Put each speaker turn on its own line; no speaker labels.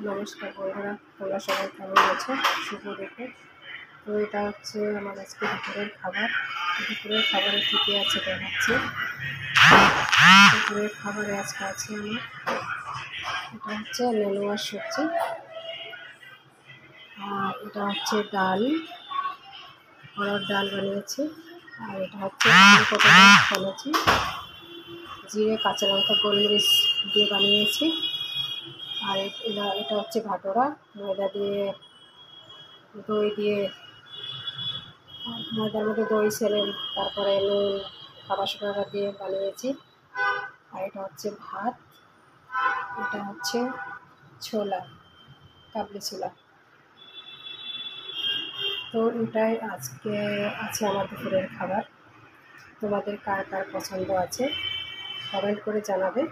নমস্কার বন্ধুরা, তোমরা সবাই কেমন আছো? শুভ দুপুর। তো এটা হচ্ছে আমার আজকে দুপুরের খাবার। দুপুরের খাবারে কী কী আছে দেখাচ্ছি। দুপুরের খাবারে আজকে আছে আমার এটা হচ্ছে নেনুয়ার সবজি, আর এটা হচ্ছে ডাল, অরহর ডাল বানিয়েছি, আর এটা হচ্ছে আলু পটল ফলেছি, জিরে কাঁচা লঙ্কা গোলমরিচ দিয়ে বানিয়েছি। আর এটা হচ্ছে ভাটোরা, ময়দা দিয়ে দই দিয়ে ময়দার মধ্যে দই ছেড়ে তারপরে নুন খাবার সোডা দিয়ে বানিয়েছি। আর এটা হচ্ছে ভাত, এটা হচ্ছে ছোলা, কাবলি ছোলা। তো এটাই আজকে আছে আমার দুপুরের খাবার। তোমাদের কার কার পছন্দ আছে কমেন্ট করে জানাবে।